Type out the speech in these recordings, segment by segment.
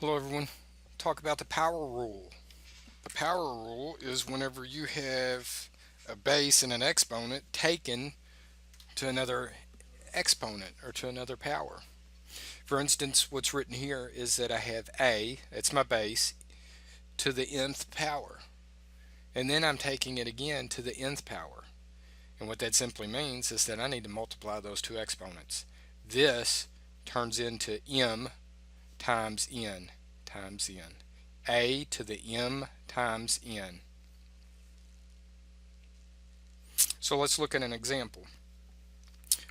Hello everyone. Talk about the power rule. The power rule is whenever you have a base and an exponent taken to another exponent or to another power. For instance, what's written here is that I have a, it's my base, to the nth power. And then I'm taking it again to the nth power. And what that simply means is that I need to multiply those two exponents. This turns into m times n times n. A to the m times n. So let's look at an example.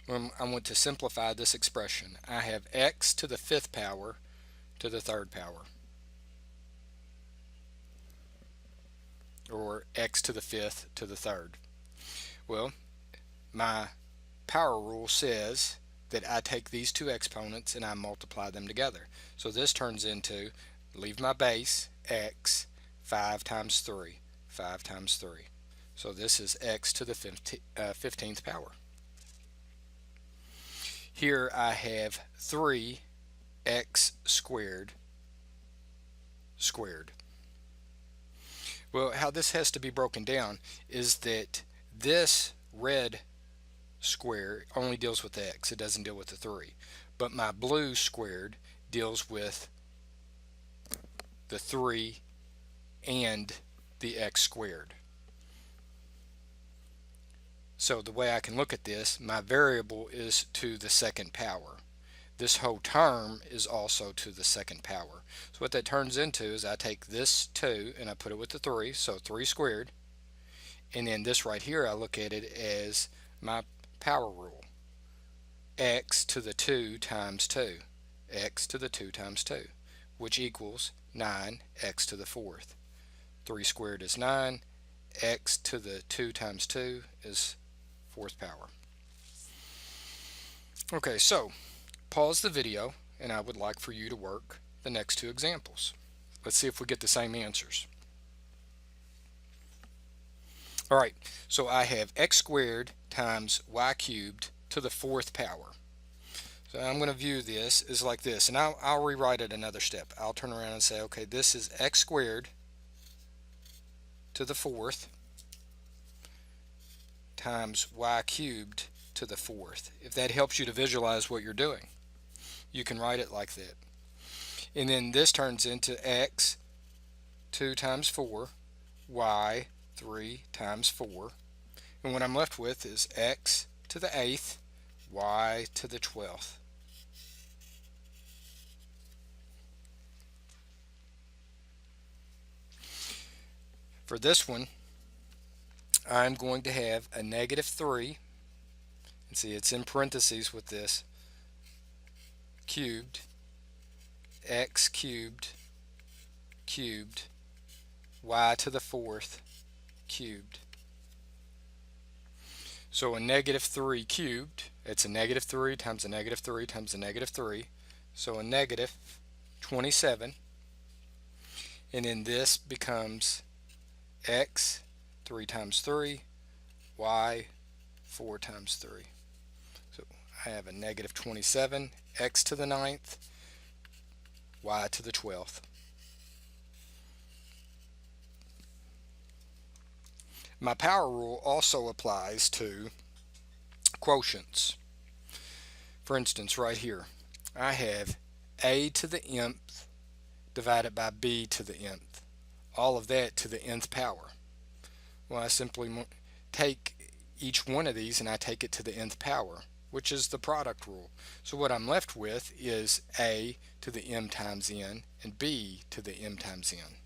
I want to simplify this expression. I have x to the fifth power to the third power, or x to the fifth to the third. Well, my power rule says that I take these two exponents and I multiply them together. So this turns into, leave my base, x, 5 times 3, 5 times 3. So this is x to the 15th power. Here I have 3x squared squared. Well, how this has to be broken down is that this red square only deals with x. It doesn't deal with the 3. But my blue squared deals with the 3 and the x squared. So the way I can look at this, my variable is to the second power. This whole term is also to the second power. So what that turns into is I take this 2 and I put it with the 3, so 3 squared. And then this right here, I look at it as my power rule. X to the 2 times 2. X to the 2 times 2, which equals 9x to the fourth. 3 squared is 9. X to the 2 times 2 is fourth power. Okay, so pause the video and I would like for you to work the next two examples. Let's see if we get the same answers. Alright, so I have x squared times y cubed to the fourth power. So I'm going to view this as like this, and I'll rewrite it another step. I'll turn around and say, okay, this is x squared to the fourth times y cubed to the fourth. If that helps you to visualize what you're doing, you can write it like that. And then this turns into x 2 times 4, y 3 times 4. And what I'm left with is x to the 8th, y to the 12th. For this one, I'm going to have a negative 3, and see it's in parentheses with this, cubed, x cubed, cubed, y to the fourth, cubed. So a negative 3 cubed, it's a negative 3 times a negative 3 times a negative 3, so a negative 27, and then this becomes x 3 times 3, y 4 times 3. So I have a negative 27, x to the 9th, y to the 12th. My power rule also applies to quotients. For instance, right here, I have a to the nth divided by b to the nth. All of that to the nth power. Well, I simply take each one of these and I take it to the nth power, which is the product rule. So what I'm left with is a to the m times n and b to the m times n.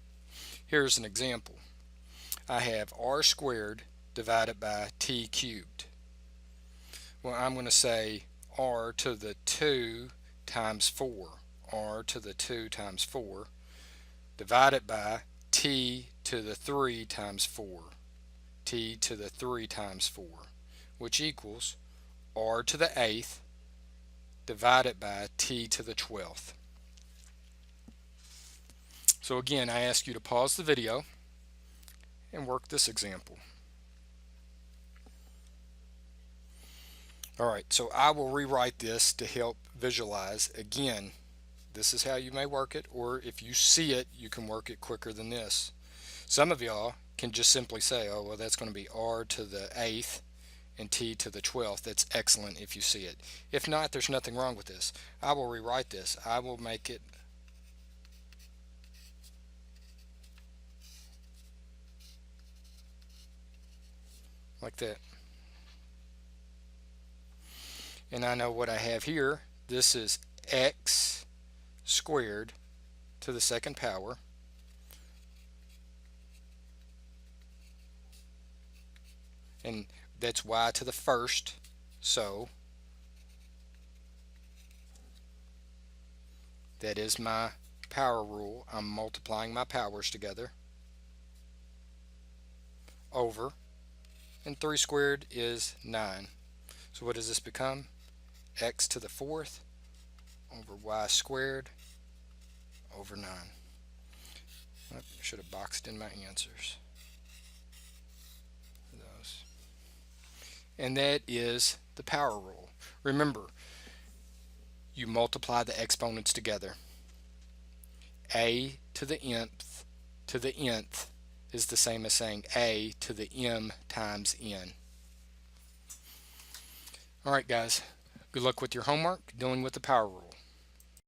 Here's an example. I have r squared divided by t cubed. Well, I'm going to say r to the 2 times 4, r to the 2 times 4, divided by t to the 3 times 4, t to the 3 times 4, which equals r to the 8th divided by t to the 12th. So again, I ask you to pause the video and work this example. Alright, so I will rewrite this to help visualize again This is how you may work it, or if you see it, you can work it quicker than this. Some of y'all can just simply say, oh, well, that's going to be r to the 8th and t to the 12th. That's excellent if you see it. If not, there's nothing wrong with this. I will rewrite this. I will make it like that. And I know what I have here. This is x squared to the second power and that's y to the first. So that is my power rule. I'm multiplying my powers together over, and 3 squared is 9. So what does this become? X to the 4th over y squared over 9. I should have boxed in my answers for those. And that is the power rule. Remember, you multiply the exponents together. A to the nth to the nth is the same as saying a to the m times n. Alright guys, good luck with your homework dealing with the power rule.